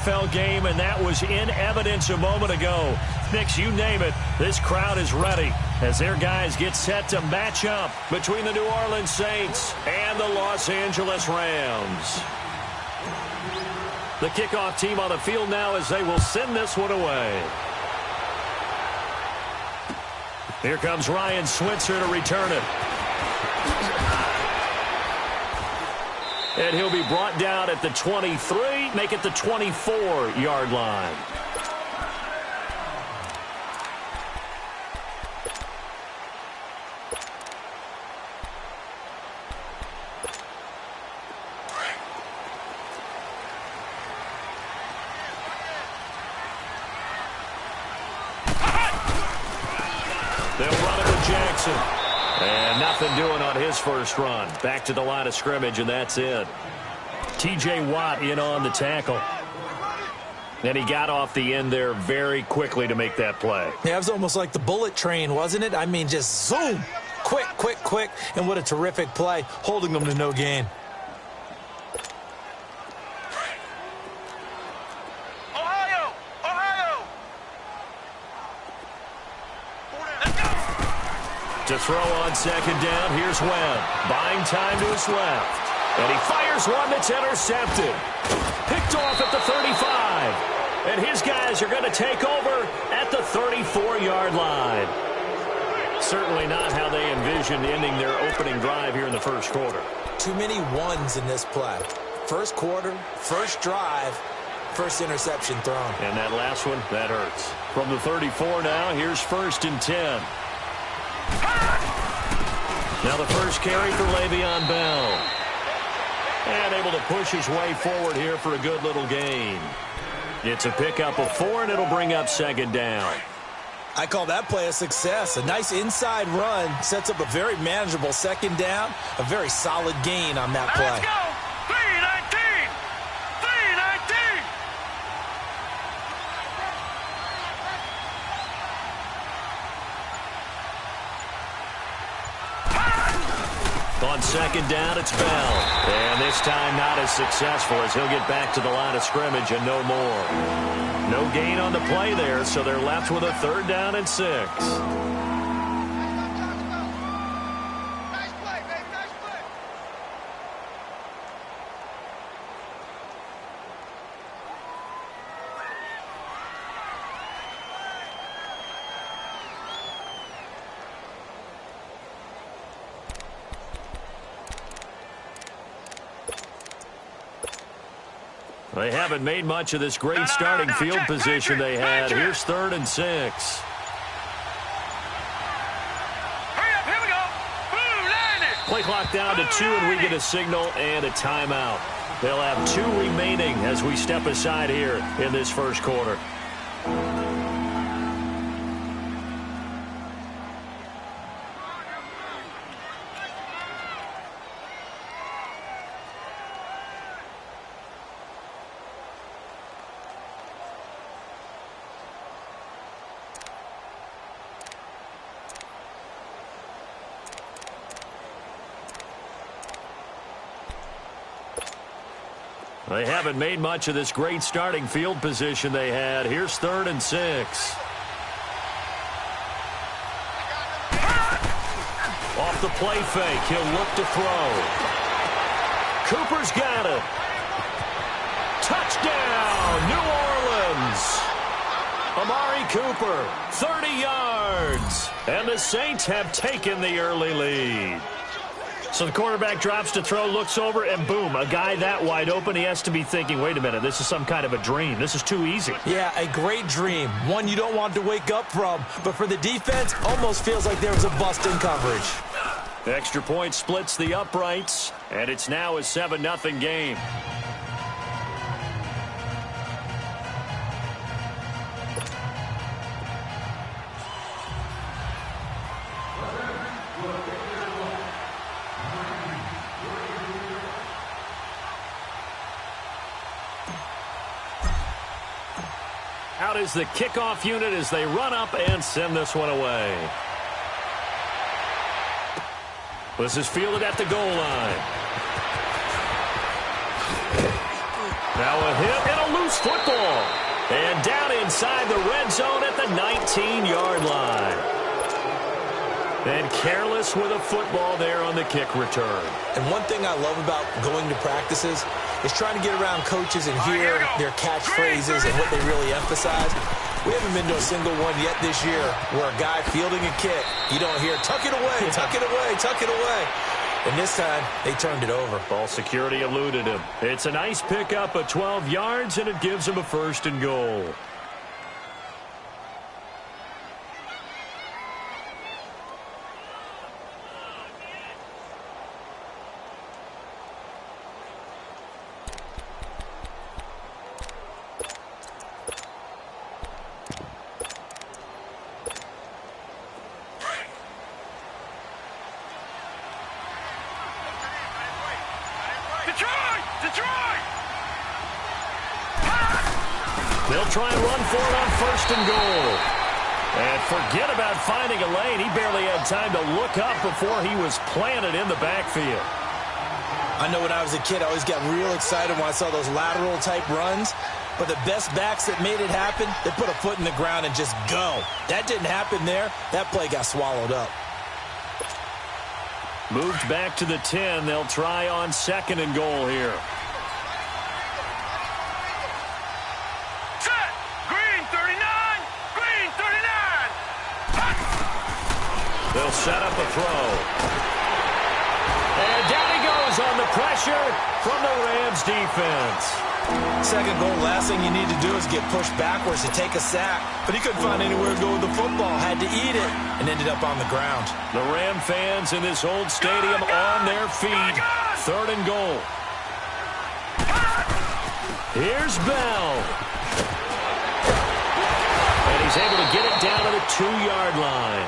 NFL game, and that was in evidence a moment ago. Knicks, you name it, this crowd is ready as their guys get set to match up between the New Orleans Saints and the Los Angeles Rams. The kickoff team on the field now as they will send this one away. Here comes Ryan Switzer to return it. And he'll be brought down at the 23, make it the 24-yard line. They'll run it with Jackson. And nothing doing on his first run. Back to the line of scrimmage, and that's it. T.J. Watt in on the tackle. And he got off the end there very quickly to make that play. Yeah, it was almost like the bullet train, wasn't it? I mean, just zoom. Quick, quick, quick. And what a terrific play, holding them to no gain. To throw on second down, here's Webb. Buying time to his left. And he fires one that's intercepted. Picked off at the 35. And his guys are going to take over at the 34-yard line. Certainly not how they envisioned ending their opening drive here in the first quarter. Too many ones in this play. First quarter, first drive, first interception thrown. And that last one, that hurts. From the 34 now, here's 1st and 10. Now the first carry for Le'Veon Bell. And able to push his way forward here for a good little gain. It's a pickup of 4, and it'll bring up second down. I call that play a success. A nice inside run sets up a very manageable second down. A very solid gain on that play. Let's go! 319! 319! On second down, it's Bell. And this time not as successful as he'll get back to the line of scrimmage and no more. No gain on the play there, so they're left with a 3rd down and 6. Nice play, baby, nice play. They haven't made much of this great starting field position they had. Here's 3rd and 6. Hurry up, here we go. Boom, line it. Play clock down to 2, and we get a signal and a timeout. They'll have 2 remaining as we step aside here in this first quarter. They haven't made much of this great starting field position they had. Here's 3rd and 6. Off the play fake, he'll look to throw. Cooper's got it. Touchdown, New Orleans. Amari Cooper, 30 yards. And the Saints have taken the early lead. So the quarterback drops to throw, looks over, and boom, a guy that wide open, he has to be thinking, wait a minute, this is some kind of a dream. This is too easy. Yeah, a great dream. One you don't want to wake up from. But for the defense, almost feels like there was a bust in coverage. The extra point splits the uprights, and it's now a 7-0 game. Out is the kickoff unit as they run up and send this one away. This is fielded at the goal line. Now a hit and a loose football. inside the red zone at the 19-yard line. And careless with a football there on the kick return. And one thing I love about going to practices is trying to get around coaches and hear their catchphrases and what they really emphasize. We haven't been to a single one yet this year where a guy fielding a kick, you don't hear, tuck it away, tuck it away, tuck it away. And this time, they turned it over. Ball security eluded him. It's a nice pickup of 12 yards, and it gives him a 1st and goal. They'll try and run for it on 1st and goal. And forget about finding a lane. He barely had time to look up before he was planted in the backfield. I know when I was a kid, I always got real excited when I saw those lateral-type runs. But the best backs that made it happen, they put a foot in the ground and just go. That didn't happen there. That play got swallowed up. Moved back to the 10. They'll try on 2nd and goal here. They'll set up a throw. And down he goes on the pressure from the Rams defense. 2nd goal, last thing you need to do is get pushed backwards to take a sack. But he couldn't find anywhere to go with the football. Had to eat it and ended up on the ground. The Ram fans in this old stadium on their feet. 3rd and goal. Here's Bell. And he's able to get it down to the 2-yard line.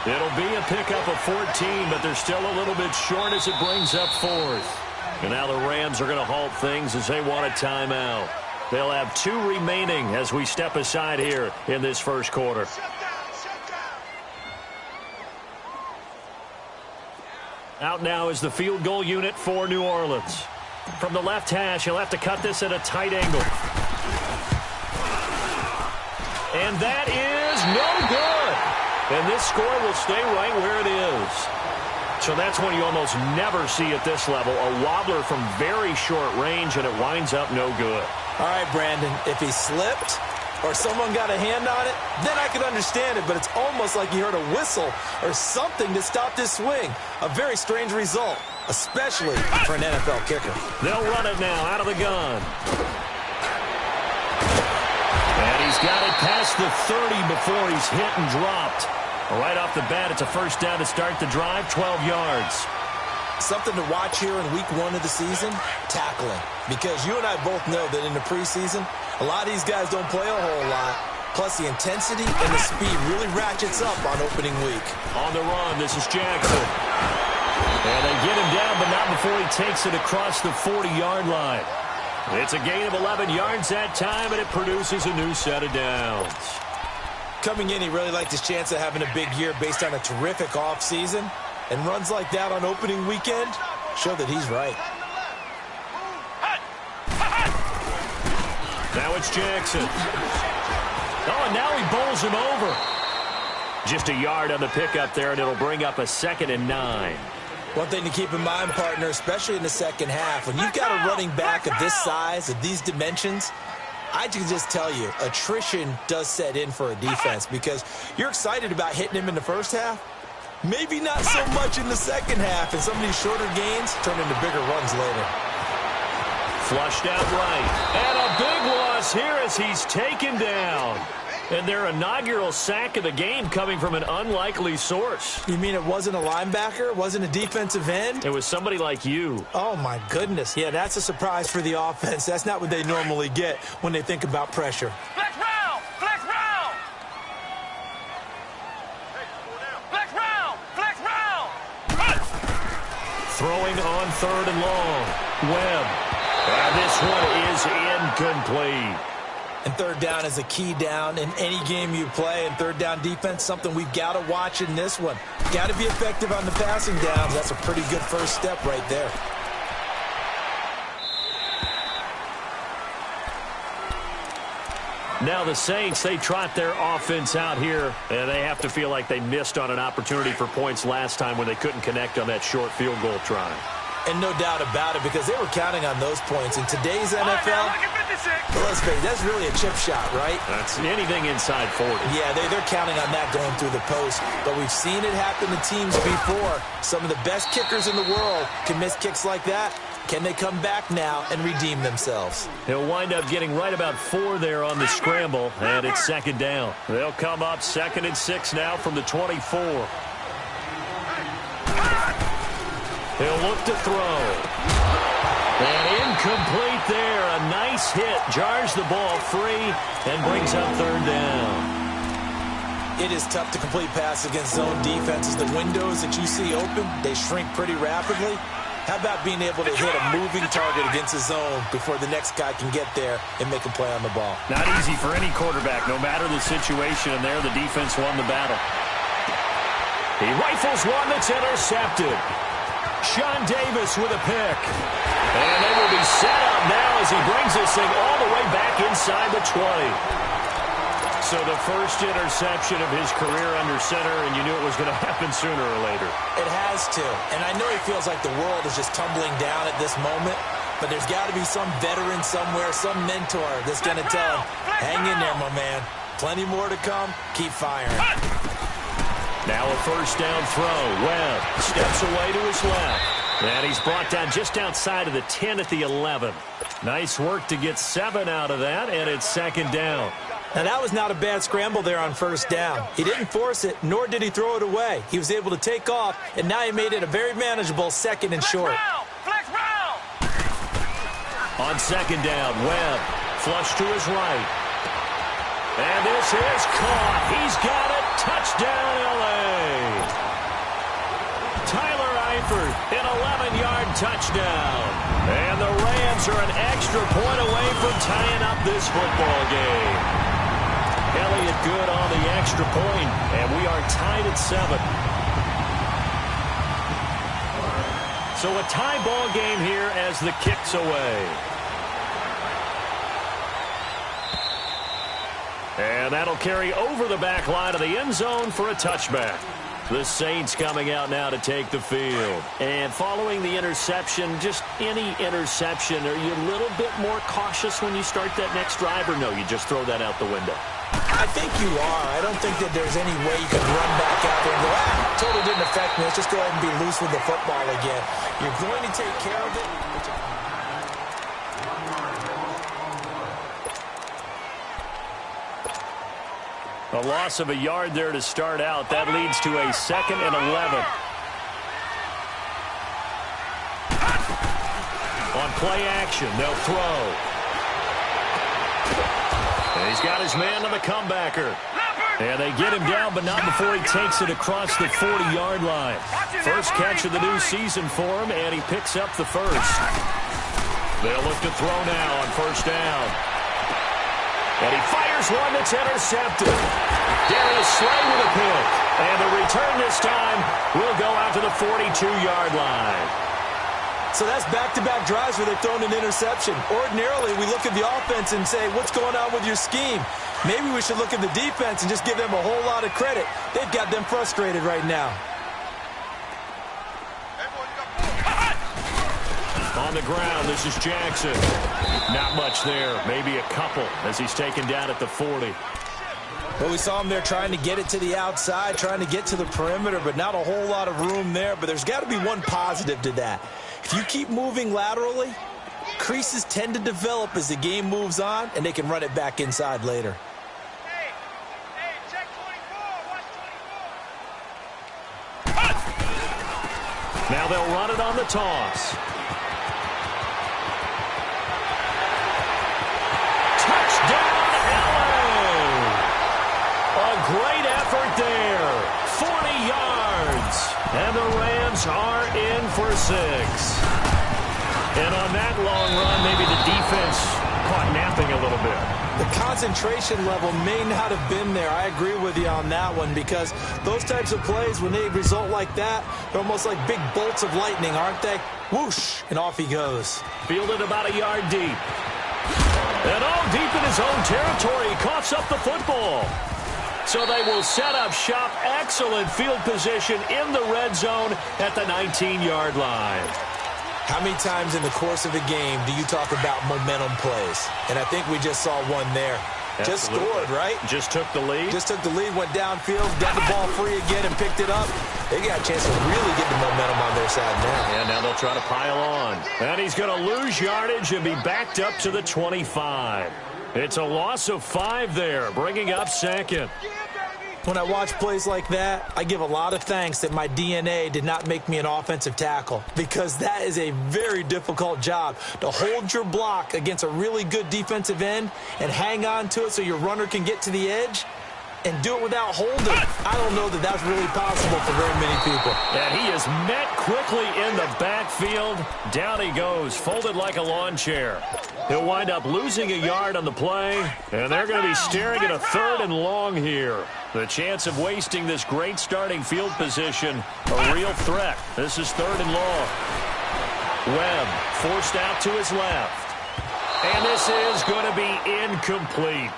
It'll be a pickup of 14, but they're still a little bit short as it brings up 4th. And now the Rams are going to halt things as they want a timeout. They'll have 2 remaining as we step aside here in this 1st quarter. Out now is the field goal unit for New Orleans. From the left hash, he'll have to cut this at a tight angle. And that is no good. And this score will stay right where it is. So that's one you almost never see at this level. A wobbler from very short range, and it winds up no good. All right, Brandon, if he slipped or someone got a hand on it, then I could understand it. But it's almost like you heard a whistle or something to stop this swing. A very strange result, especially for an NFL kicker. They'll run it now out of the gun. And he's got it past the 30 before he's hit and dropped. Right off the bat, it's a 1st down to start the drive, 12 yards. Something to watch here in week 1 of the season, tackling. Because you and I both know that in the preseason, a lot of these guys don't play a whole lot. Plus, the intensity and the speed really ratchets up on opening week. On the run, this is Jackson. And they get him down, but not before he takes it across the 40-yard line. It's a gain of 11 yards that time, and it produces a new set of downs. Coming in, he really liked his chance of having a big year based on a terrific offseason. And runs like that on opening weekend show that he's right. Now it's Jackson. Oh, and now he bowls him over. Just a yard on the pickup there, and it'll bring up a 2nd and 9. One thing to keep in mind, partner, especially in the second half, when you've got a running back of this size, of these dimensions, I can just tell you, attrition does set in for a defense because you're excited about hitting him in the first half. Maybe not so much in the second half, and some of these shorter gains turn into bigger runs later. Flushed out right. And a big loss here as he's taken down. And their inaugural sack of the game coming from an unlikely source. You mean it wasn't a linebacker? It wasn't a defensive end? It was somebody like you. Oh, my goodness. Yeah, that's a surprise for the offense. That's not what they normally get when they think about pressure. Flex round! Flex round! Flex round! Flex round! Throwing on 3rd and long. Webb. And this one is incomplete. And 3rd down is a key down in any game you play. And 3rd down defense, something we've got to watch in this one. Got to be effective on the passing downs. That's a pretty good first step right there. Now the Saints, they trot their offense out here, and they have to feel like they missed on an opportunity for points last time when they couldn't connect on that short field goal try. And no doubt about it, because they were counting on those points. In today's NFL, let's face it, that's really a chip shot, right? That's anything inside 40. Yeah, they're counting on that going through the post. But we've seen it happen to teams before. Some of the best kickers in the world can miss kicks like that. Can they come back now and redeem themselves? He'll wind up getting right about 4 there on the scramble, and it's second down. They'll come up 2nd and 6 now from the 24. He'll look to throw. And incomplete there. A nice hit. Jars the ball free and brings up 3rd down. It is tough to complete passes against zone defenses. The windows that you see open, they shrink pretty rapidly. How about being able to hit a moving target against a zone before the next guy can get there and make a play on the ball? Not easy for any quarterback, no matter the situation, and there the defense won the battle. He rifles one that's intercepted. Sean Davis with a pick. And they will be set up now as he brings this thing all the way back inside the 20. So the first interception of his career under center, and you knew it was going to happen sooner or later. It has to. And I know he feels like the world is just tumbling down at this moment, but there's got to be some veteran somewhere, some mentor that's going to tell him, hang in there, my man. Plenty more to come. Keep firing. Now a first down throw. Webb steps away to his left. And he's brought down just outside of the 10 at the 11. Nice work to get 7 out of that, and it's second down. Now, that was not a bad scramble there on first down. He didn't force it, nor did he throw it away. He was able to take off, and now he made it a very manageable 2nd and short. Flex round. On second down, Webb flush to his right. And this is caught. He's got it. Touchdown, L.A. Tyler Eifert, an 11-yard touchdown. And the Rams are an extra point away from tying up this football game. Elliott good on the extra point, and we are tied at 7. So a tie ball game here as the kick's away. And that'll carry over the back line of the end zone for a touchback. The Saints coming out now to take the field. And following the interception, just any interception, are you a little bit more cautious when you start that next drive, or no, you just throw that out the window? I think you are. I don't think that there's any way you can run back out there and go, totally didn't affect me. Let's just go ahead and be loose with the football again. You're going to take care of it. A loss of a yard there to start out. That leads to a 2nd and 11. On play action, they'll throw. And he's got his man on the comebacker. And they get him down, but not before he takes it across the 40-yard line. First catch of the new season for him, and he picks up the first. They'll look to throw now on first down. And he fires one that's intercepted. Darius Slay with a pick. And the return this time will go out to the 42-yard line. So that's back-to-back drives where they've thrown an interception. Ordinarily, we look at the offense and say, what's going on with your scheme? Maybe we should look at the defense and just give them a whole lot of credit. They've got them frustrated right now. On the ground, this is Jackson. Not much there, maybe a couple as he's taken down at the 40. Well, we saw him there trying to get it to the outside, trying to get to the perimeter, but not a whole lot of room there. But there's got to be one positive to that. If you keep moving laterally, creases tend to develop as the game moves on, and they can run it back inside later. Hey, check 24. Watch 24. Now they'll run it on the toss. Touchdown, LA! A great effort there. 40 yards. And the Rams are in for 6. And on that long run, maybe the defense caught napping a little bit. The concentration level may not have been there. I agree with you on that one, because those types of plays, when they result like that, they're almost like big bolts of lightning, aren't they? Whoosh, and off he goes. Fielded about a yard deep. And all deep in his own territory, he coughs up the football. So they will set up shop. Excellent field position in the red zone at the 19-yard line. How many times in the course of a game do you talk about momentum plays? And I think we just saw one there. Absolutely. Just scored, right? Just took the lead. Just took the lead, went downfield, got the ball free again, and picked it up. They got a chance to really get the momentum on their side now. And now they'll try to pile on. And he's going to lose yardage and be backed up to the 25. It's a loss of 5 there, bringing up second. When I watch plays like that, I give a lot of thanks that my DNA did not make me an offensive tackle, because that is a very difficult job, to hold your block against a really good defensive end and hang on to it so your runner can get to the edge and do it without holding. I don't know that that's really possible for very many people. And he is met quickly in the backfield. Down he goes, folded like a lawn chair. He'll wind up losing a yard on the play, and they're going to be staring at a 3rd and long here. The chance of wasting this great starting field position, a real threat. This is 3rd and long. Webb forced out to his left. And this is going to be incomplete.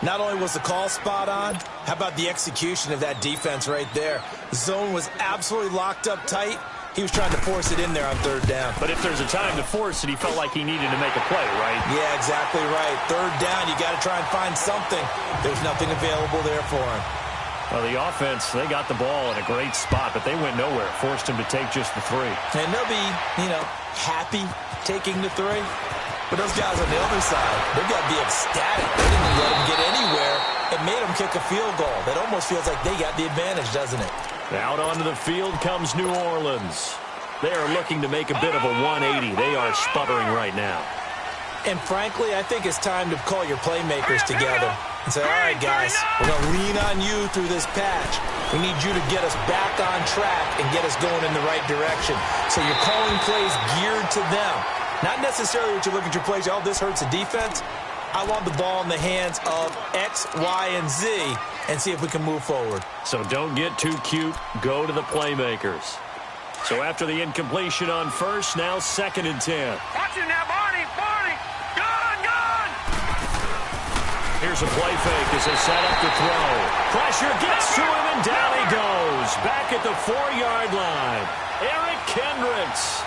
Not only was the call spot on, how about the execution of that defense right there? The zone was absolutely locked up tight. He was trying to force it in there on 3rd down. But if there's a time to force it, he felt like he needed to make a play, right? Yeah, exactly right. 3rd down, you got to try and find something. There's nothing available there for him. Well, the offense, they got the ball in a great spot, but they went nowhere. Forced him to take just the 3. And they'll be, happy taking the 3. But those guys on the other side, they've got to be ecstatic. They didn't let him get anywhere. It made them kick a field goal. That almost feels like they got the advantage, doesn't it? Out onto the field comes New Orleans. They are looking to make a bit of a 180. They are sputtering right now. And frankly, I think it's time to call your playmakers together and say, all right, guys, we're going to lean on you through this patch. We need you to get us back on track and get us going in the right direction. So you're calling plays geared to them. Not necessarily that you look at your plays, oh, this hurts the defense. I want the ball in the hands of X, Y, and Z and see if we can move forward. So don't get too cute. Go to the playmakers. So after the incompletion on 1st, now 2nd and 10. Watch him now, Barney. Gone. Here's a play fake as they set up to throw. Pressure gets to him, and down he goes. Back at the 4-yard line. Eric Kendricks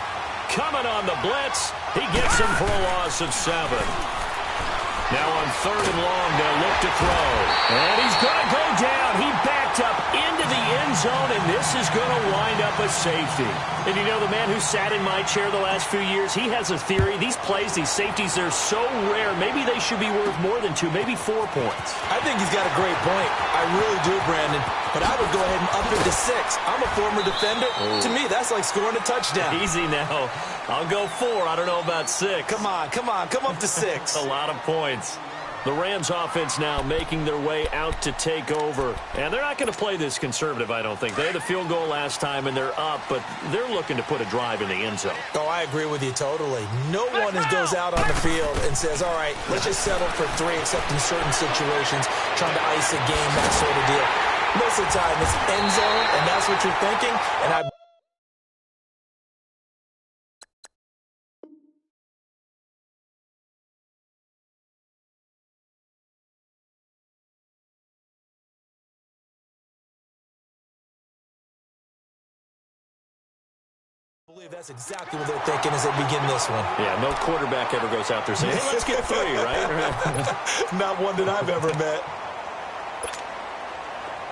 coming on the blitz. He gets him for a loss of 7. Now on 3rd and long, they'll look to throw. And he's going to go down. He backed up into the end zone, and this is going to wind up a safety. And you know, the man who sat in my chair the last few years, he has a theory. These plays, these safeties, they're so rare. Maybe they should be worth more than 2, maybe 4 points. I think he's got a great point. I really do, Brandon. But I would go ahead and up it to 6. I'm a former defender. Ooh. To me, that's like scoring a touchdown. Easy now. I'll go 4. I don't know about 6. Come on. Come up to 6. A lot of points. The Rams offense now making their way out to take over. And they're not going to play this conservative, I don't think. They had the field goal last time, and they're up, but they're looking to put a drive in the end zone. Oh, I agree with you totally. No one goes out on the field and says, all right, let's just settle for 3, except in certain situations, trying to ice a game, that sort of deal. Most of the time, it's end zone, and that's what you're thinking, and I believe that's exactly what they're thinking as they begin this one. Yeah, no quarterback ever goes out there saying, hey, let's get 3, right? Not one that I've ever met.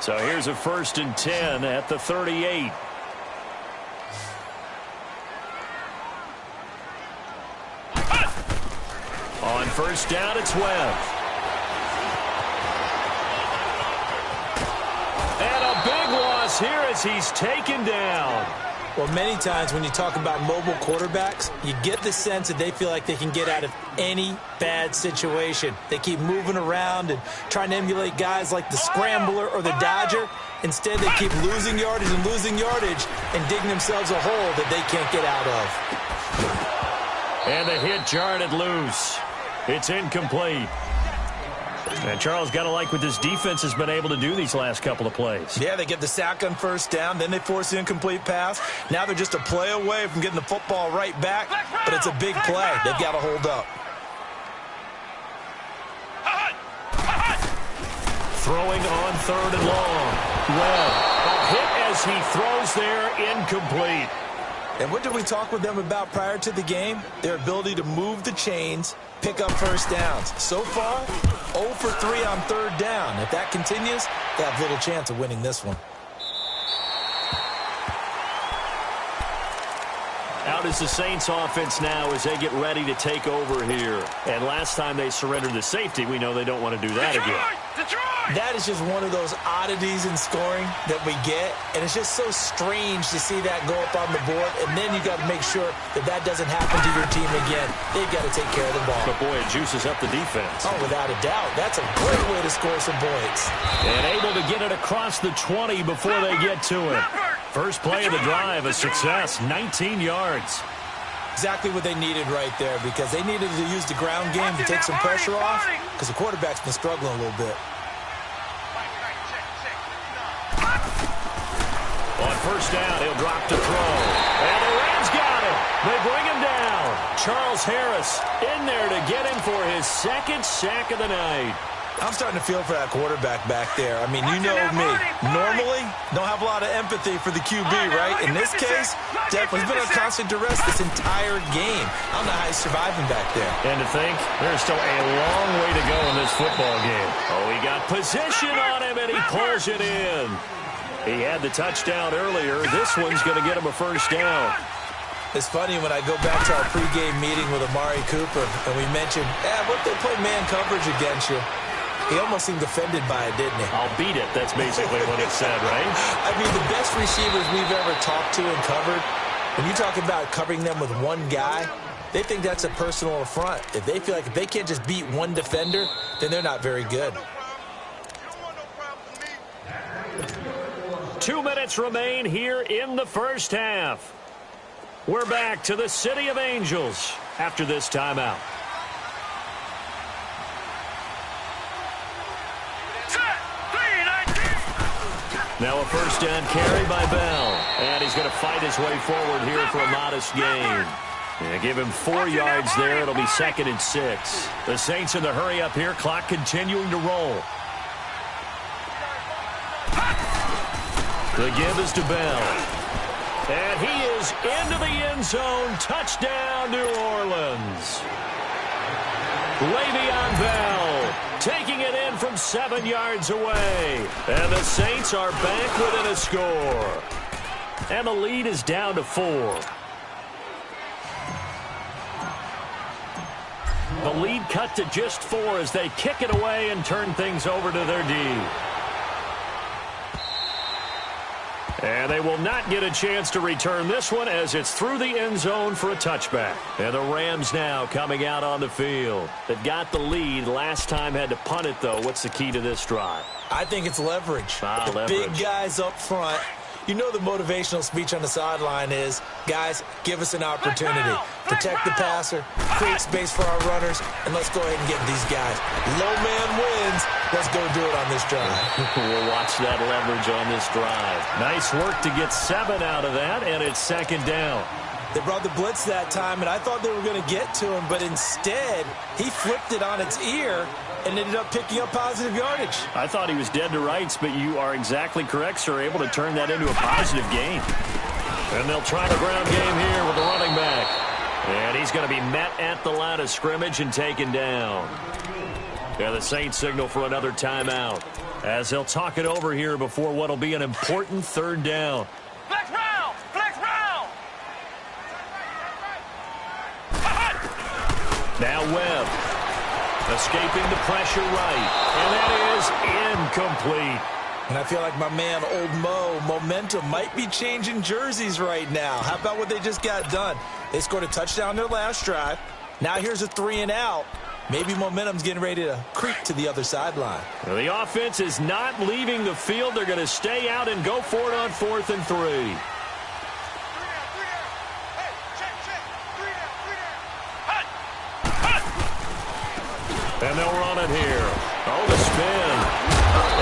So here's a 1st and 10 at the 38. On 1st down, it's Webb. And a big loss here as he's taken down. Well, many times when you talk about mobile quarterbacks, you get the sense that they feel like they can get out of any bad situation. They keep moving around and trying to emulate guys like the Scrambler or the Dodger. Instead, they keep losing yardage and digging themselves a hole that they can't get out of. And the hit jarred it loose. It's incomplete. And Charles, got to like what this defense has been able to do these last couple of plays. Yeah, they get the sack on 1st down, then they force the incomplete pass. Now they're just a play away from getting the football right back, but it's a big play. They've got to hold up. throwing on 3rd and long. Webb, a hit as he throws there, incomplete. And what did we talk with them about prior to the game? Their ability to move the chains, pick up first downs. So far, 0 for 3 on 3rd down. If that continues, they have little chance of winning this one. Out is the Saints offense now as they get ready to take over here. And last time they surrendered the safety, we know they don't want to do that again. That is just one of those oddities in scoring that we get. And it's just so strange to see that go up on the board. And then you got to make sure that that doesn't happen to your team again. They've got to take care of the ball. But boy, it juices up the defense. Oh, without a doubt. That's a great way to score some points. And able to get it across the 20 before they get to it. First play of the drive, a success, 19 yards. Exactly what they needed right there, because they needed to use the ground game to take some pressure off, because the quarterback's been struggling a little bit. On first down, he'll drop to throw. And the Rams got him. They bring him down. Charles Harris in there to get him for his 2nd sack of the night. I'm starting to feel for that quarterback back there. I mean, you know me. Normally, don't have a lot of empathy for the QB, right? In this case, definitely he's been on constant duress this entire game. I don't know how he's surviving back there. And to think, there's still a long way to go in this football game. Oh, he got position on him, and he pulls it in. He had the touchdown earlier. This one's going to get him a first down. It's funny when I go back to our pregame meeting with Amari Cooper, and we mentioned, what if they play man coverage against you? He almost seemed offended by it, didn't he? I'll beat it. That's basically what it said, right? I mean, the best receivers we've ever talked to and covered, when you talk about covering them with one guy, they think that's a personal affront. If they feel like if they can't just beat one defender, then they're not very good. 2 minutes remain here in the first half. We're back to the City of Angels after this timeout. Now a first down carry by Bell. And he's going to fight his way forward here for a modest gain. Yeah, give him 4 yards there. It'll be 2nd and 6. The Saints in the hurry up here. Clock continuing to roll. The give is to Bell. And he is into the end zone. Touchdown, New Orleans. Le'Veon Bell taking it in from 7 yards away. And the Saints are back within a score. And the lead is down to 4. The lead cut to just 4 as they kick it away and turn things over to their D. And they will not get a chance to return this one as it's through the end zone for a touchback. And the Rams now coming out on the field. They've got the lead. Last time had to punt it, though. What's the key to this drive? I think it's leverage. Leverage. Big guys up front. You know the motivational speech on the sideline is, guys, give us an opportunity. Protect the passer, create space for our runners, and let's go ahead and get these guys. Low man wins. Let's go do it on this drive. We'll watch that leverage on this drive. Nice work to get 7 out of that, and it's 2nd down. They brought the blitz that time, and I thought they were going to get to him, but instead, he flipped it on its ear and ended up picking up positive yardage. I thought he was dead to rights, but you are exactly correct, sir. Able to turn that into a positive gain. And they'll try the ground game here with the running back. And he's going to be met at the line of scrimmage and taken down. Yeah, the Saints signal for another timeout as they'll talk it over here before what will be an important 3rd down. Flex round! Flex round! Now Webb. Escaping the pressure right. And that is incomplete. And I feel like my man, Old Mo, momentum might be changing jerseys right now. How about what they just got done? They scored a touchdown their last drive. Now here's a 3 and out. Maybe momentum's getting ready to creep to the other sideline. Well, the offense is not leaving the field. They're going to stay out and go for it on 4th and 3. And they'll run it here. Oh, the spin.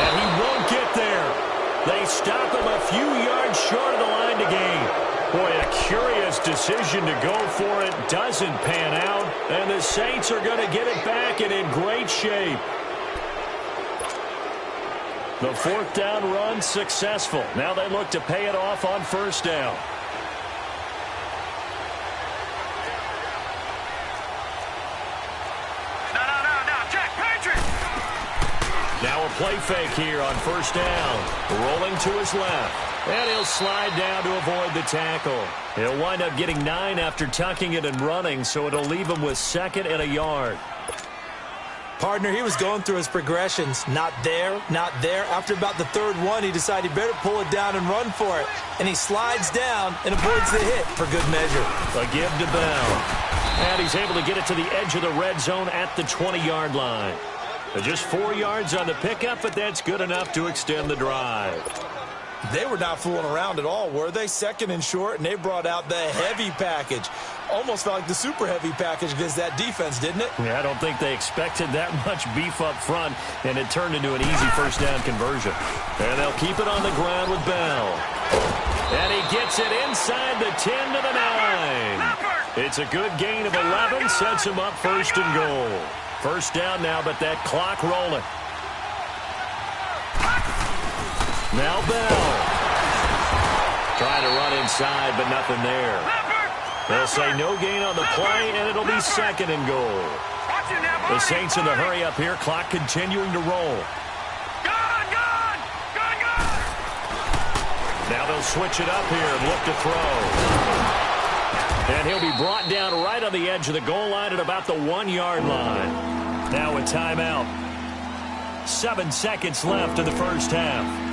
And he won't get there. They stop him a few yards short of the line to gain. Boy, a curious decision to go for it. Doesn't pan out. And the Saints are going to get it back and in great shape. The fourth down run successful. Now they look to pay it off on first down. Now a play fake here on first down. Rolling to his left. And he'll slide down to avoid the tackle. He'll wind up getting 9 after tucking it and running, so it'll leave him with 2nd and a yard. Partner, he was going through his progressions. Not there, not there. After about the third one, he decided he better pull it down and run for it. And he slides down and avoids the hit for good measure. A give to Bell. And he's able to get it to the edge of the red zone at the 20-yard line. Just 4 yards on the pickup, but that's good enough to extend the drive. They were not fooling around at all, were they? 2nd and short, and they brought out the heavy package. Almost felt like the super heavy package against that defense, didn't it? Yeah, I don't think they expected that much beef up front, and it turned into an easy first down conversion. And they'll keep it on the ground with Bell. And he gets it inside the 10 to the 9. It's a good gain of 11, sets him up 1st and goal. First down now, but that clock rolling. Now Bell. Trying to run inside, but nothing there. They'll say no gain on the play, and it'll be 2nd and goal. The Saints in the hurry up here, clock continuing to roll. Now they'll switch it up here and look to throw. And he'll be brought down right on the edge of the goal line at about the 1-yard line. Now a timeout. 7 seconds left in the first half.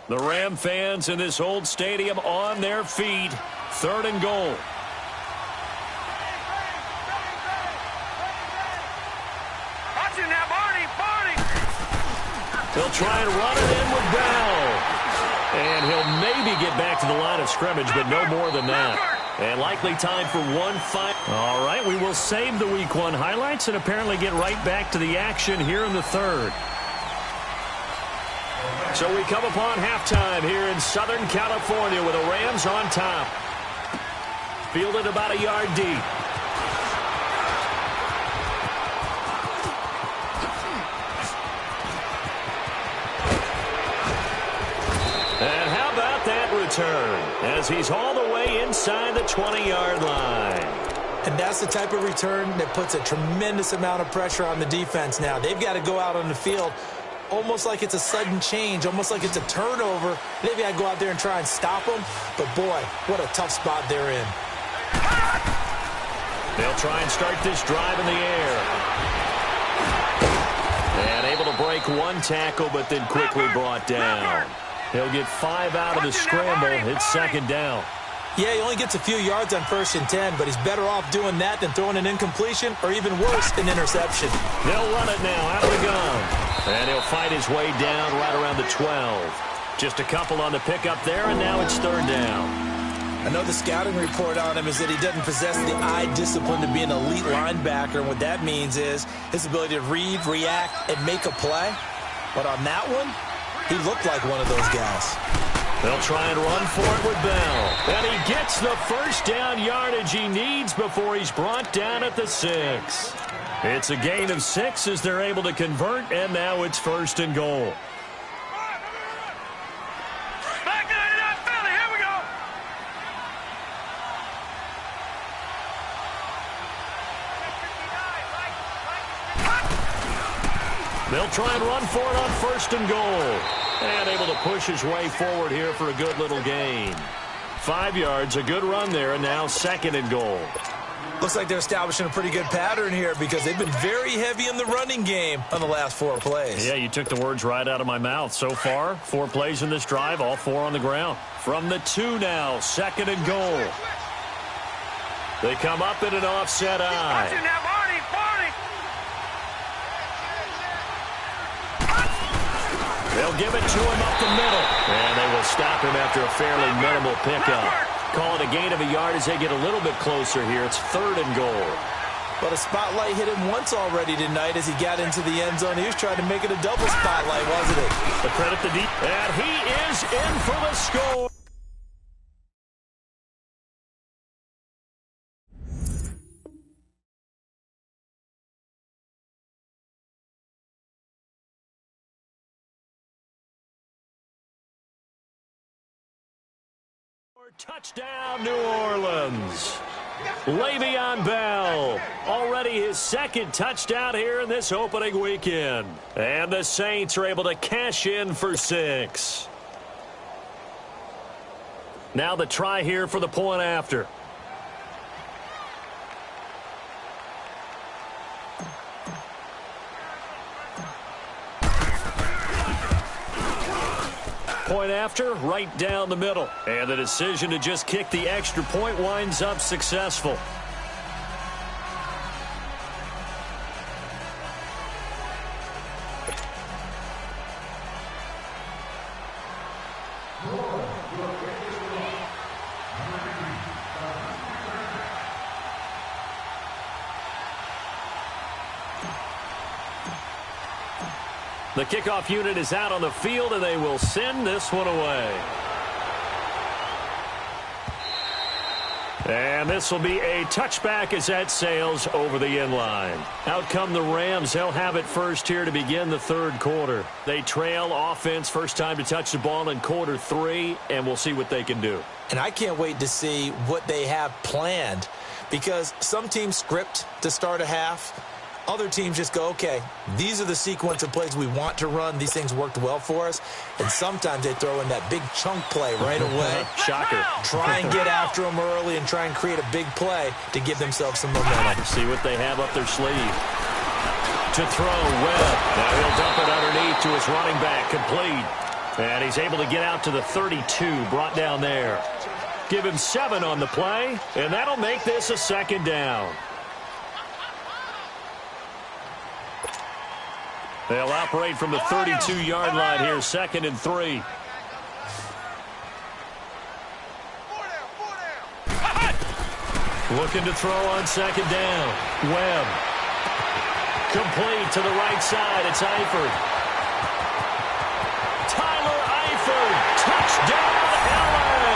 The Ram fans in this old stadium on their feet. 3rd and goal. Watching now, Barney. They'll try and run it in with Bell. And he'll maybe get back to the line of scrimmage, but no more than that. And likely time for one final. All right, we will save the Week 1 highlights and apparently get right back to the action here in the 3rd. So we come upon halftime here in Southern California with the Rams on top. Fielded about a yard deep. And how about that return as he's all the way inside the 20-yard line. And that's the type of return that puts a tremendous amount of pressure on the defense now. They've got to go out on the field almost like it's a sudden change, almost like it's a turnover. Maybe I go out there and try and stop them, but boy, what a tough spot they're in. They'll try and start this drive in the air. And able to break one tackle, but then quickly brought down. He'll get 5 out of the scramble. It's 2nd down. Yeah, he only gets a few yards on 1st and 10, but he's better off doing that than throwing an incompletion or even worse, an interception. They'll run it now out of the gun. And he'll fight his way down right around the 12. Just a couple on the pickup there, and now it's 3rd down. I know the scouting report on him is that he doesn't possess the eye discipline to be an elite linebacker, and what that means is his ability to read, react, and make a play. But on that one, he looked like one of those guys. They'll try and run for it with Bell. And he gets the first down yardage he needs before he's brought down at the 6. It's a gain of 6 as they're able to convert, and now it's 1st and goal. Back to that Philly. Here we go. They'll try and run for it on 1st and goal. And able to push his way forward here for a good little gain. 5 yards, a good run there, and now 2nd and goal. Looks like they're establishing a pretty good pattern here because they've been very heavy in the running game on the last 4 plays. Yeah, you took the words right out of my mouth. So far, 4 plays in this drive, all 4 on the ground. From the 2 now, 2nd and goal. They come up in an offset eye. Watching now, Barney. They'll give it to him up the middle. And they will stop him after a fairly minimal pickup. Call it a gain of a yard as they get a little bit closer here. It's 3rd and goal. But a spotlight hit him once already tonight as he got into the end zone. He was trying to make it a double spotlight, wasn't it? The credit to deep. And he is in for the score. Touchdown, New Orleans. Le'Veon Bell, already his 2nd touchdown here in this opening weekend. And the Saints are able to cash in for 6. Now the try here for the point after. Point after, right down the middle. And the decision to just kick the extra point winds up successful. The kickoff unit is out on the field, and they will send this one away. And this will be a touchback as that sails over the end line. Out come the Rams. They'll have it first here to begin the 3rd quarter. They trail offense, first time to touch the ball in quarter 3, and we'll see what they can do. And I can't wait to see what they have planned, because some teams script to start a half. Other teams just go, okay, these are the sequence of plays we want to run. These things worked well for us. And sometimes they throw in that big chunk play right away. Shocker. Try and get after them early and try and create a big play to give themselves some momentum. See what they have up their sleeve. To throw, Webb. Now he'll dump it underneath to his running back, complete. And he's able to get out to the 32, brought down there. Give him 7 on the play, and that'll make this a 2nd down. They'll operate from the 32-yard line here, 2nd and 3. Looking to throw on 2nd down. Webb. Complete to the right side. It's Eifert. Tyler Eifert. Touchdown, LA.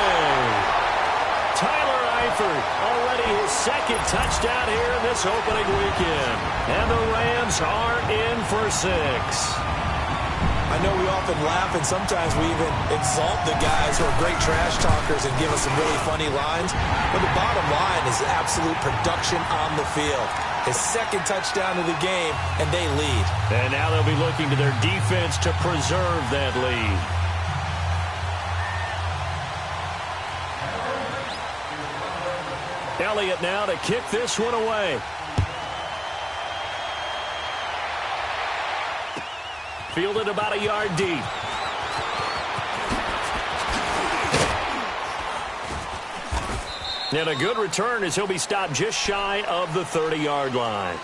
Tyler Eifert, already his 2nd touchdown here in this opening weekend. And the Rams are in for 6. I know we often laugh, and sometimes we even exalt the guys who are great trash talkers and give us some really funny lines. But the bottom line is absolute production on the field. His 2nd touchdown of the game, and they lead. And now they'll be looking to their defense to preserve that lead. Elliott now to kick this one away. Fielded about a yard deep. And a good return as he'll be stopped just shy of the 30-yard line.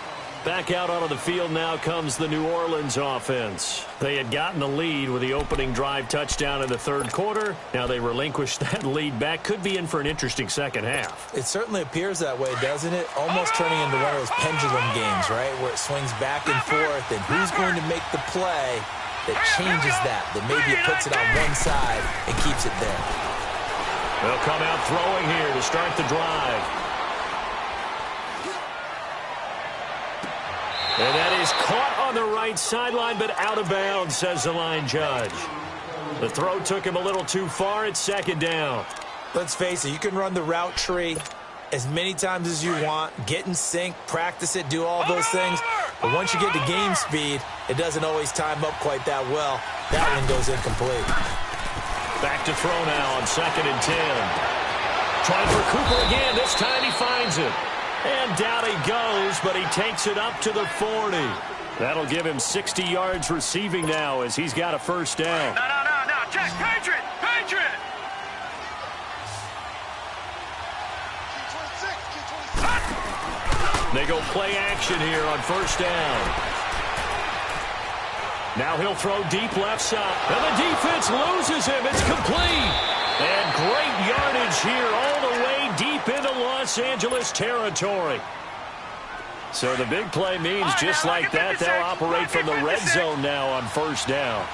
Back out onto the field now comes the New Orleans offense. They had gotten the lead with the opening drive touchdown in the 3rd quarter. Now they relinquished that lead back. Could be in for an interesting 2nd half. It certainly appears that way, doesn't it? Almost turning into one of those pendulum games, right? Where it swings back and forth, and who's going to make the play that changes that maybe it puts it on one side and keeps it there. They'll come out throwing here to start the drive. And that is caught on the right sideline, but out of bounds, says the line judge. The throw took him a little too far. It's 2nd down. Let's face it, you can run the route tree as many times as you want, get in sync, practice it, do all those things. But once you get to game speed, it doesn't always time up quite that well. That one goes incomplete. Back to throw now on 2nd and 10. Trying for Cooper again. This time he finds it. And down he goes, but he takes it up to the 40. That'll give him 60 yards receiving now as he's got a 1st down. No. Jack, Patriot. They go play action here on 1st down. Now he'll throw deep left side. And the defense loses him. It's complete. And great yardage here all the way deep into Los Angeles territory. So the big play means just like that, they'll operate from the red zone now on first down.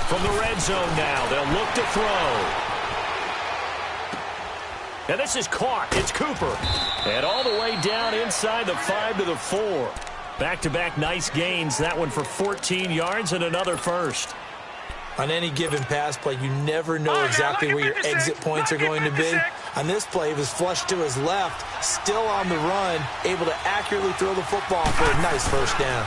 From the red zone now, they'll look to throw. And this is caught. It's Cooper. And all the way down inside the 5 to the 4. Back-to-back nice gains. That one for 14 yards and another first. On any given pass play, you never know exactly where your exit points are going to be. On this play, he was flushed to his left, still on the run, able to accurately throw the football for a nice first down.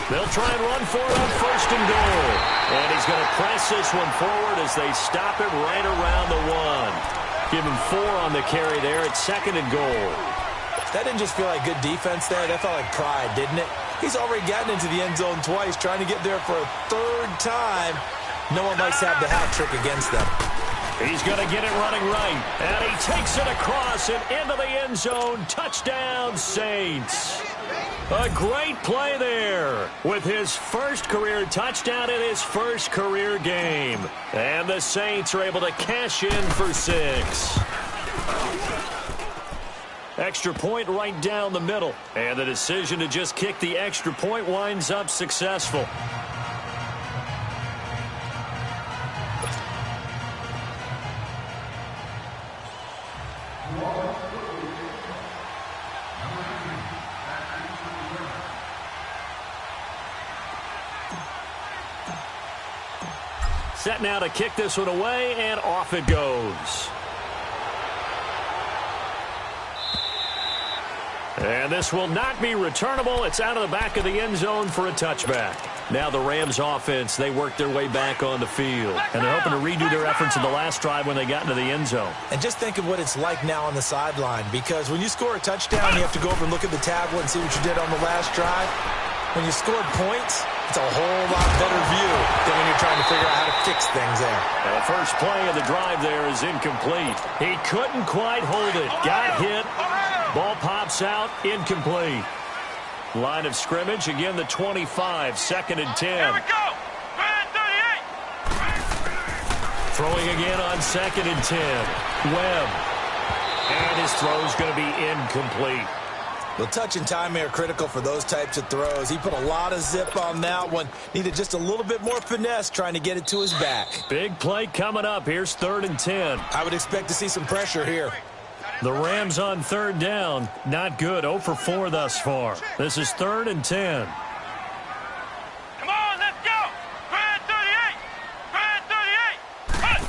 They'll try and run for it on first and goal. And he's going to press this one forward as they stop it right around the 1. Give him 4 on the carry there at second and goal. That didn't just feel like good defense there. That felt like pride, didn't it? He's already gotten into the end zone twice, trying to get there for a third time. No one likes to have the hat trick against them. He's going to get it running right. And he takes it across and into the end zone. Touchdown, Saints. A great play there with his first career touchdown in his first career game. And the Saints are able to cash in for 6. Extra point right down the middle. And the decision to just kick the extra point winds up successful. Set now to kick this one away, and off it goes. And this will not be returnable. It's out of the back of the end zone for a touchback. Now the Rams offense, they work their way back on the field. And they're hoping to redo their efforts in the last drive when they got into the end zone. And just think of what it's like now on the sideline. Because when you score a touchdown, you have to go over and look at the tablet and see what you did on the last drive. When you scored points, it's a whole lot better view than when you're trying to figure out how to fix things there. And the first play of the drive there is incomplete. He couldn't quite hold it. Got hit. Ball pops out. Incomplete. Line of scrimmage, again the 25, second and 10. Here we go. 38. Throwing again on second and 10. Webb. And his throw's going to be incomplete. The touch and time are critical for those types of throws. He put a lot of zip on that one. Needed just a little bit more finesse trying to get it to his back. Big play coming up. Here's third and 10. I would expect to see some pressure here. The Rams on third down. Not good. 0 for 4 thus far. This is third and 10. Come on, let's go. 38.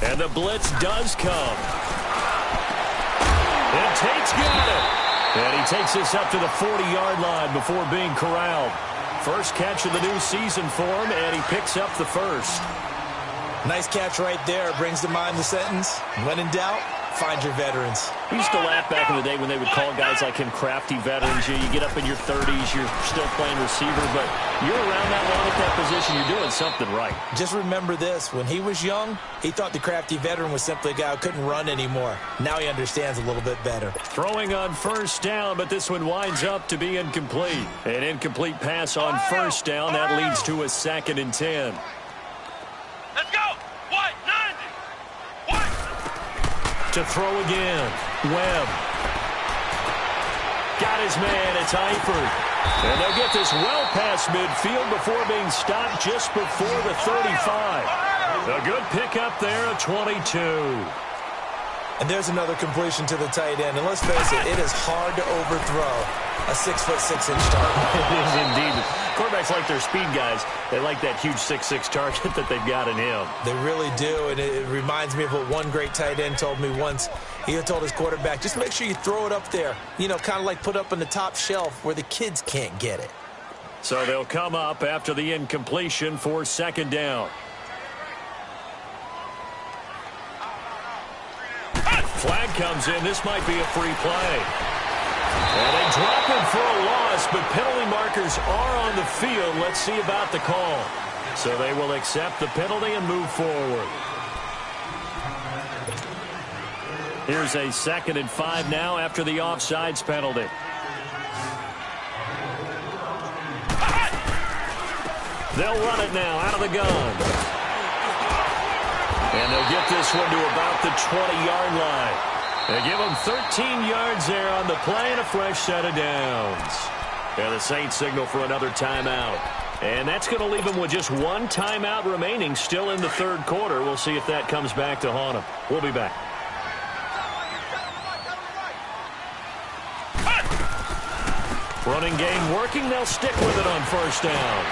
38. And the blitz does come. And Tate's got it. And he takes this up to the 40-yard line before being corralled. First catch of the new season for him, and he picks up the first. Nice catch right there. Brings to mind the sentence, when in doubt, find your veterans. We used to laugh back in the day when they would call guys like him crafty veterans. You get up in your 30s, you're still playing receiver, but you're around that long at that position, you're doing something right. Just remember this. When he was young, he thought the crafty veteran was simply a guy who couldn't run anymore. Now he understands a little bit better. Throwing on first down, but this one winds up to be incomplete. An incomplete pass on first down. That leads to a second and 10. Let's go. White 90. White. To throw again. Webb. Got his man. It's Eifert. And they'll get this well past midfield before being stopped just before the 35. A good pickup there at 22. And there's another completion to the tight end. And let's face it, it is hard to overthrow a 6'6" target. It is indeed. Quarterbacks like their speed guys. They like that huge 6'6" target that they've got in him. They really do, and it reminds me of what one great tight end told me once. He had told his quarterback, just make sure you throw it up there, you know, kind of like put up on the top shelf where the kids can't get it. So they'll come up after the incompletion for second down. Flag comes in. This might be a free play. And they drop him for a loss, but penalty markers are on the field. Let's see about the call. So they will accept the penalty and move forward. Here's a second and 5 now after the offsides penalty. They'll run it now out of the gun. And they'll get this one to about the 20-yard line. They give them 13 yards there on the play and a fresh set of downs. And the Saints signal for another timeout. And that's going to leave them with just one timeout remaining still in the third quarter. We'll see if that comes back to haunt them. We'll be back. Running game working. They'll stick with it on first down.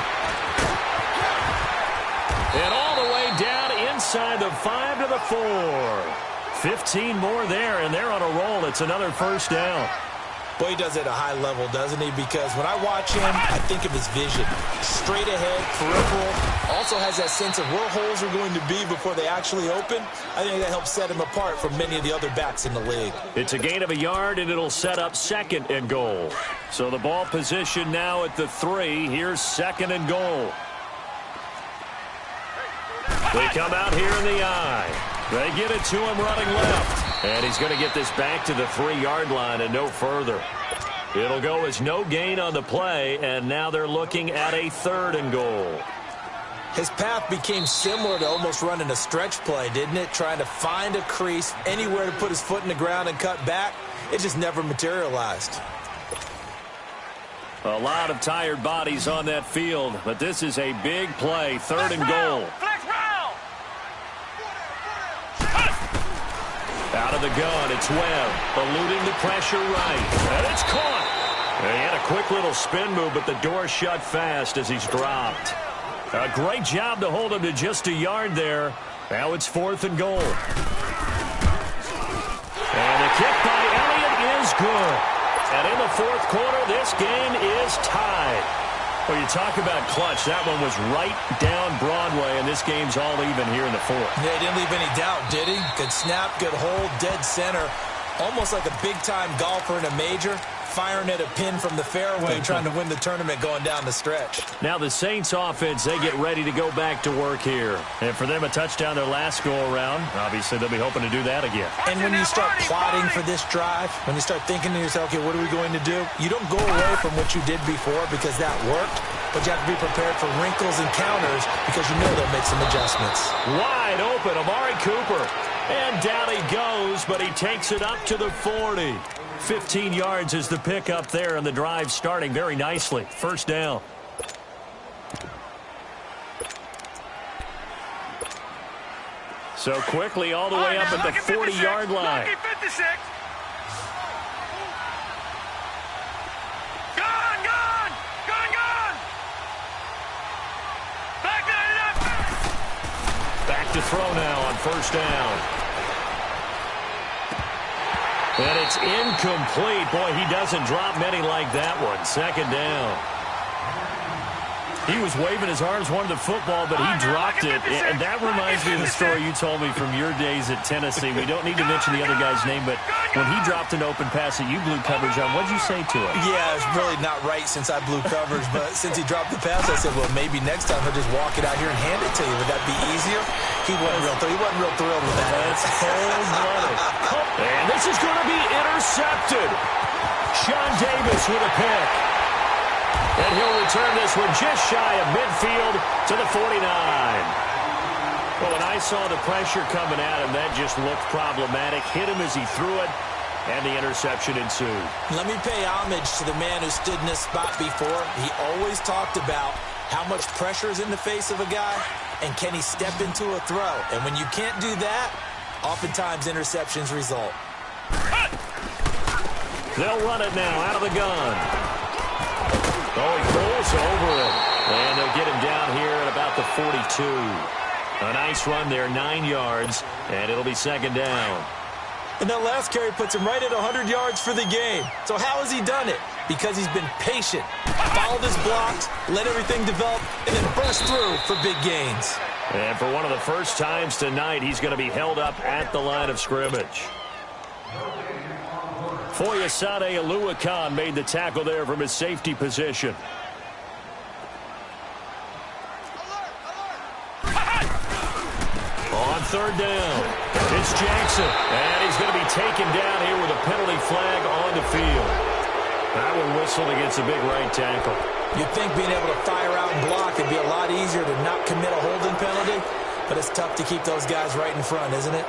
And all the way down inside the 5 to the 4. 15 more there, and they're on a roll. It's another first down. Boy, he does it at a high level, doesn't he? Because when I watch him, I think of his vision. Straight ahead, peripheral. Also has that sense of where holes are going to be before they actually open. I think that helps set him apart from many of the other backs in the league. It's a gain of a yard, and it'll set up second and goal. So the ball position now at the 3. Here's second and goal. They come out here in the eye. They get it to him running left. And he's going to get this back to the 3-yard line and no further. It'll go as no gain on the play, and now they're looking at a 3rd and goal. His path became similar to almost running a stretch play, didn't it? Trying to find a crease, anywhere to put his foot in the ground and cut back. It just never materialized. A lot of tired bodies on that field, but this is a big play, 3rd and goal. Out of the gun, it's Webb, eluding the pressure right, and it's caught. He had a quick little spin move, but the door shut fast as he's dropped. A great job to hold him to just a yard there. Now it's 4th and goal. And the kick by Elliott is good. And in the 4th quarter, this game is tied. Well, you talk about clutch. That one was right down Broadway, and this game's all even here in the 4th. Yeah, he didn't leave any doubt, did he? Good snap, good hold, dead center. Almost like a big-time golfer in a major, firing at a pin from the fairway, trying to win the tournament going down the stretch. Now the Saints offense, they get ready to go back to work here. And for them, a touchdown their last go-around. Obviously, they'll be hoping to do that again. And when you start plotting for this drive, when you start thinking to yourself, okay, what are we going to do? You don't go away from what you did before because that worked, but you have to be prepared for wrinkles and counters because you know they'll make some adjustments. Wide open, Amari Cooper. And down he goes, but he takes it up to the 40. 15 yards is the pickup there, and the drive starting very nicely. First down. So quickly all the way up at the 40-yard line. Back to throw now on first down. And it's incomplete. Boy, he doesn't drop many like that one. Second down. He was waving his arms, wanted the football, but he dropped it. And that reminds me of the story you told me from your days at Tennessee. We don't need to mention the other guy's name, but when he dropped an open pass that you blew coverage on, what did you say to him? Yeah, it's really not right since I blew coverage, but since he dropped the pass, I said, well, maybe next time he'll just walk it out here and hand it to you. Would that be easier? He wasn't real thrilled with that. That's cold-blooded. And this is going to be intercepted. Sean Davis with a pick. And he'll return this one just shy of midfield to the 49. Well, when I saw the pressure coming at him, that just looked problematic. Hit him as he threw it, and the interception ensued. Let me pay homage to the man who stood in this spot before. He always talked about how much pressure is in the face of a guy, and can he step into a throw. And when you can't do that, oftentimes interceptions result. They'll run it now out of the gun. Oh, he rolls over him. And they'll get him down here at about the 42. A nice run there, 9 yards, and it'll be second down. And that last carry puts him right at 100 yards for the game. So how has he done it? Because he's been patient, followed his blocks, let everything develop, and then burst through for big gains. And for one of the first times tonight, he's going to be held up at the line of scrimmage. Foyesade Oluwakan made the tackle there from his safety position. On third down, it's Jackson. And he's going to be taken down here with a penalty flag on the field. That one whistled against a big right tackle. You'd think being able to fire out and block would be a lot easier to not commit a holding penalty, but it's tough to keep those guys right in front, isn't it?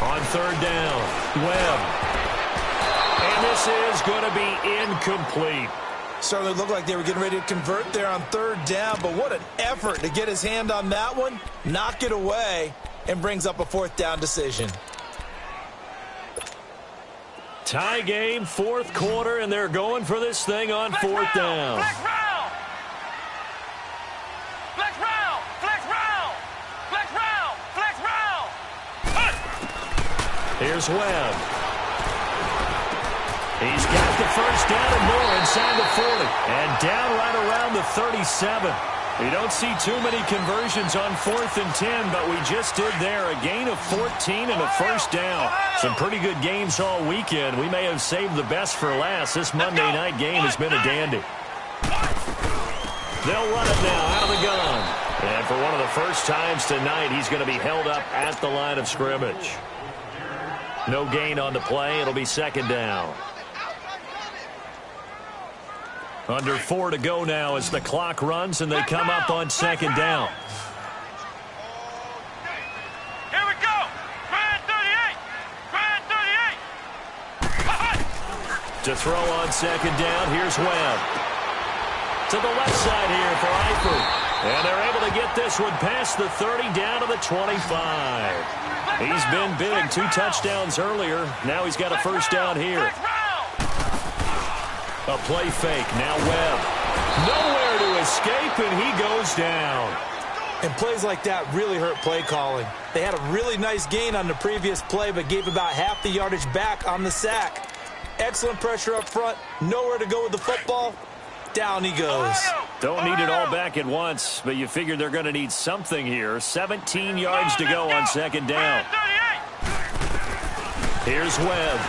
On third down, Webb. And this is going to be incomplete. Certainly looked like they were getting ready to convert there on third down, but what an effort to get his hand on that one, knock it away, and brings up a fourth down decision. Tie game, fourth quarter, and they're going for this thing on fourth down. Flex round! Flex round! Flex round! Flex round! Flex round! Here's Webb. He's got the first down and more inside the 40. And down right around the 37. You don't see too many conversions on 4th and 10, but we just did there. A gain of 14 and a first down. Some pretty good games all weekend. We may have saved the best for last. This Monday night game has been a dandy. They'll run it now out of the gun. And for one of the first times tonight, he's going to be held up at the line of scrimmage. No gain on the play. It'll be second down. Under 4 to go now as the clock runs and they come up on second down. Here we go! Grand 38! Grand 38! To throw on second down, here's Webb. To the left side here for Eifert. And they're able to get this one past the 30 down to the 25. He's been big, 2 touchdowns earlier. Now he's got a first down here. A play fake, now Webb. Nowhere to escape, and he goes down. And plays like that really hurt play calling. They had a really nice gain on the previous play, but gave about half the yardage back on the sack. Excellent pressure up front, nowhere to go with the football. Down he goes. Don't need it all back at once, but you figure they're going to need something here. 17 yards to go on second down. Here's Webb.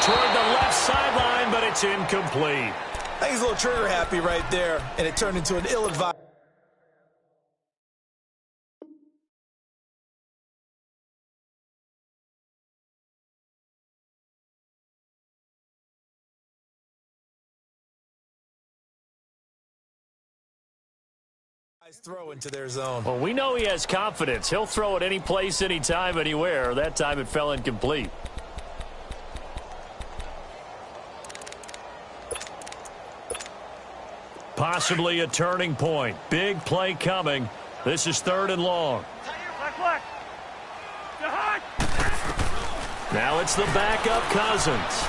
Toward the left sideline, but it's incomplete. I think he's a little trigger happy right there, and it turned into an ill-advised. Throw into their zone. Well, we know he has confidence. He'll throw it any place, anytime, anywhere. That time it fell incomplete. Possibly a turning point. Big play coming. This is 3rd and long. Now it's the backup Cousins.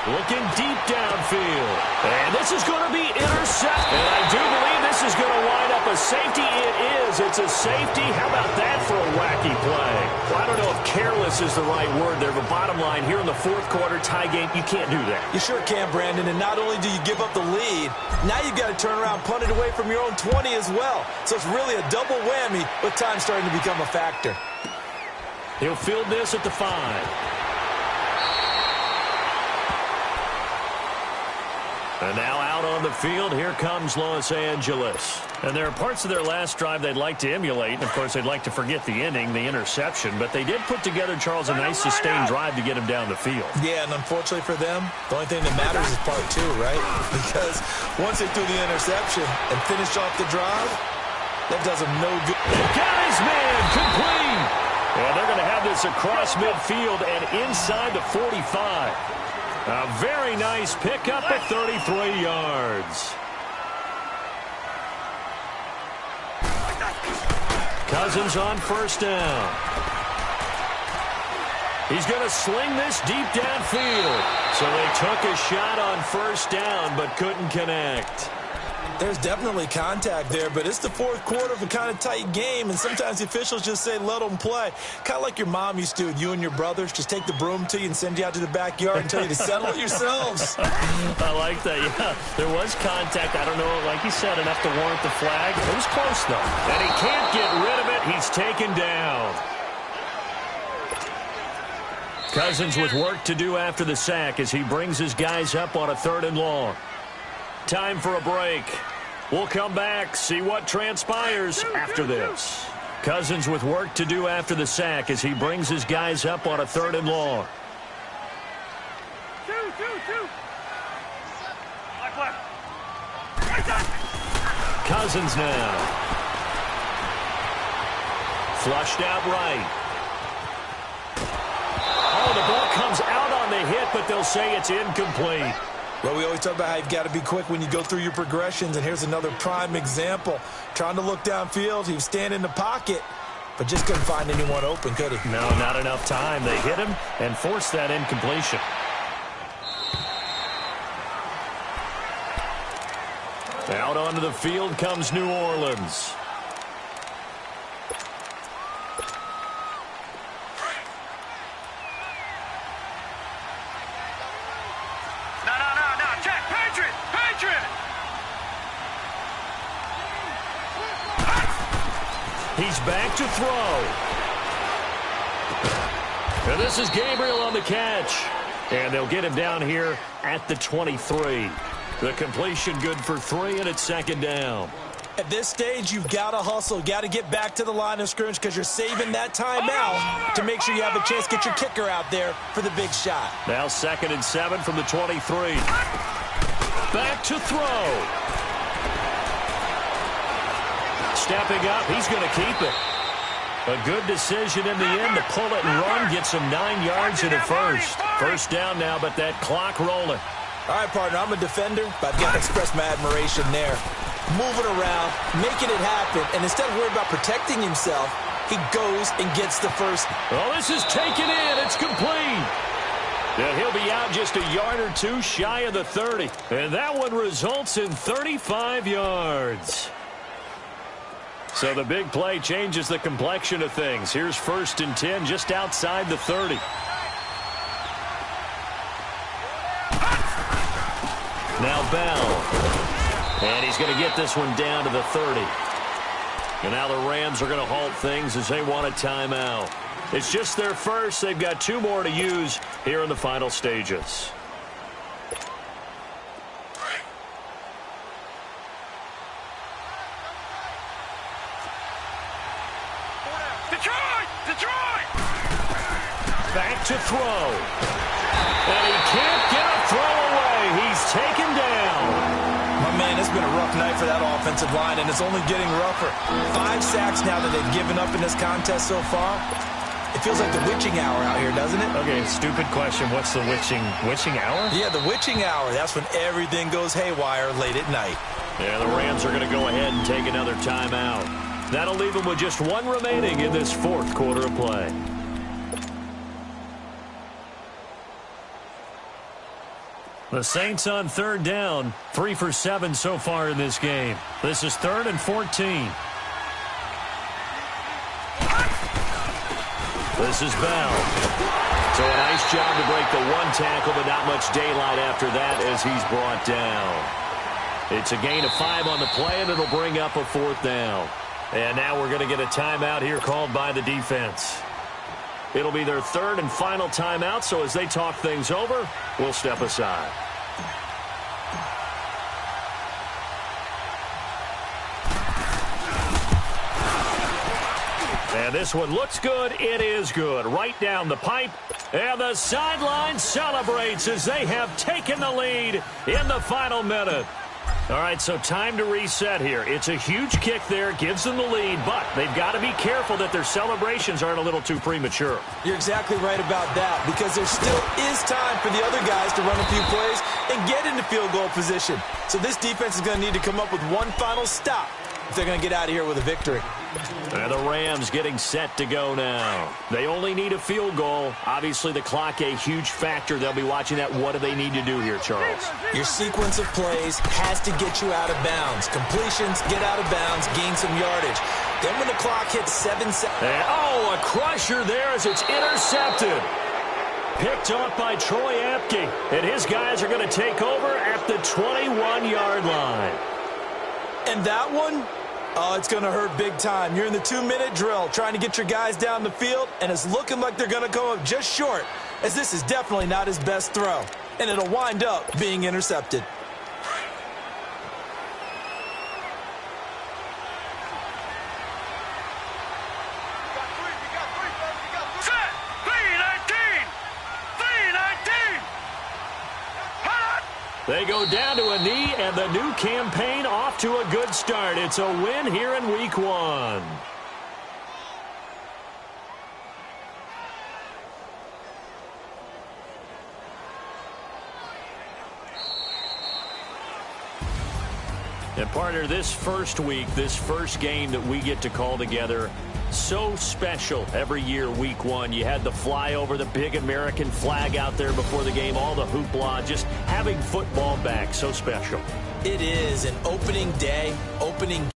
Looking deep downfield. And this is going to be intercepted. And I do believe this is going to wind up a safety. It is. It's a safety. How about that for a wacky play? Well, I don't know if careless is the right word there, but bottom line, here in the 4th quarter tie game, you can't do that. You sure can, Brandon. And not only do you give up the lead, now you've got to turn around, punt it away from your own 20 as well. So it's really a double whammy with time starting to become a factor. He'll field this at the 5. And now out on the field, here comes Los Angeles. And there are parts of their last drive they'd like to emulate. And, of course, they'd like to forget the inning, the interception. But they did put together, Charles, a nice sustained drive to get him down the field. Yeah, and unfortunately for them, the only thing that matters is part 2, right? Because once they threw the interception and finished off the drive, that does them no good. Got his man, complete. And they're going to have this across midfield and inside the 45. A very nice pickup at 33 yards. Cousins on first down. He's going to sling this deep downfield. So they took a shot on first down but couldn't connect. There's definitely contact there, but it's the 4th quarter of a kind of tight game, and sometimes the officials just say, let them play. Kind of like your mom used to with you and your brothers. Just take the broom to you and send you out to the backyard and tell you to settle it yourselves. I like that, yeah. There was contact. I don't know, like you said, enough to warrant the flag. It was close, though. And he can't get rid of it. He's taken down. Cousins with work to do after the sack as he brings his guys up on a 3rd and long. Time for a break. We'll come back, see what transpires after this. Cousins with work to do after the sack as he brings his guys up on a 3rd and long. Cousins now. Flushed out right. Oh, the ball comes out on the hit, but they'll say it's incomplete. Well, we always talk about how you've got to be quick when you go through your progressions, and here's another prime example. Trying to look downfield, he was standing in the pocket, but just couldn't find anyone open, could he? No, not enough time. They hit him and forced that incompletion. Out onto the field comes New Orleans. He's back to throw. And this is Gabriel on the catch. And they'll get him down here at the 23. The completion good for 3, and it's 2nd down. At this stage, you've got to hustle. Got to get back to the line of scrimmage because you're saving that timeout to make sure you have a chance to get your kicker out there for the big shot. Now 2nd and 7 from the 23. Back to throw. Stepping up, he's going to keep it. A good decision in the end to pull it and run, get some 9 yards in the first. 1st down now, but that clock rolling. All right, partner, I'm a defender, but I've got to express my admiration there. Moving around, making it happen, and instead of worrying about protecting himself, he goes and gets the first. Well, this is taken in. It's complete. And he'll be out just a yard or 2 shy of the 30. And that one results in 35 yards. So the big play changes the complexion of things. Here's 1st and 10 just outside the 30. Now Bell. And he's going to get this one down to the 30. And now the Rams are going to halt things as they want a timeout. It's just their first. They've got 2 more to use here in the final stages. Back to throw. And he can't get a throw away. He's taken down. My man, it's been a rough night for that offensive line, and it's only getting rougher. 5 sacks now that they've given up in this contest so far. It feels like the witching hour out here, doesn't it? Okay, stupid question. What's the witching hour? Yeah, the witching hour. That's when everything goes haywire late at night. Yeah, the Rams are going to go ahead and take another timeout. That'll leave them with just 1 remaining in this 4th quarter of play. The Saints on 3rd down, 3 for 7 so far in this game. This is 3rd and 14. This is Bell. So a nice job to break the 1 tackle, but not much daylight after that as he's brought down. It's a gain of 5 on the play, and it'll bring up a 4th down. And now we're going to get a timeout here called by the defense. It'll be their 3rd and final timeout, so as they talk things over, we'll step aside. And this one looks good. It is good. Right down the pipe. And the sideline celebrates as they have taken the lead in the final minute. All right, so time to reset here. It's a huge kick there, gives them the lead, but they've got to be careful that their celebrations aren't a little too premature. You're exactly right about that, because there still is time for the other guys to run a few plays and get into field goal position. So this defense is going to need to come up with one final stop if they're going to get out of here with a victory. And the Rams getting set to go now. They only need a field goal. Obviously, the clock a huge factor. They'll be watching that. What do they need to do here, Charles? Your sequence of plays has to get you out of bounds. Completions, get out of bounds, gain some yardage. Then when the clock hits 7 seconds. Oh, a crusher there as it's intercepted. Picked off by Troy Apke. And his guys are going to take over at the 21-yard line. And that one? Oh, it's going to hurt big time. You're in the 2-minute drill trying to get your guys down the field, and it's looking like they're going to come up just short, as this is definitely not his best throw. And it'll wind up being intercepted. They go down to a knee, and the new campaign off to a good start. It's a win here in Week 1. And partner, this first week, this first game that we get to call together, so special every year, Week 1. You had the flyover, the big American flag out there before the game, all the hoopla, just having football back, so special. It is an opening day, opening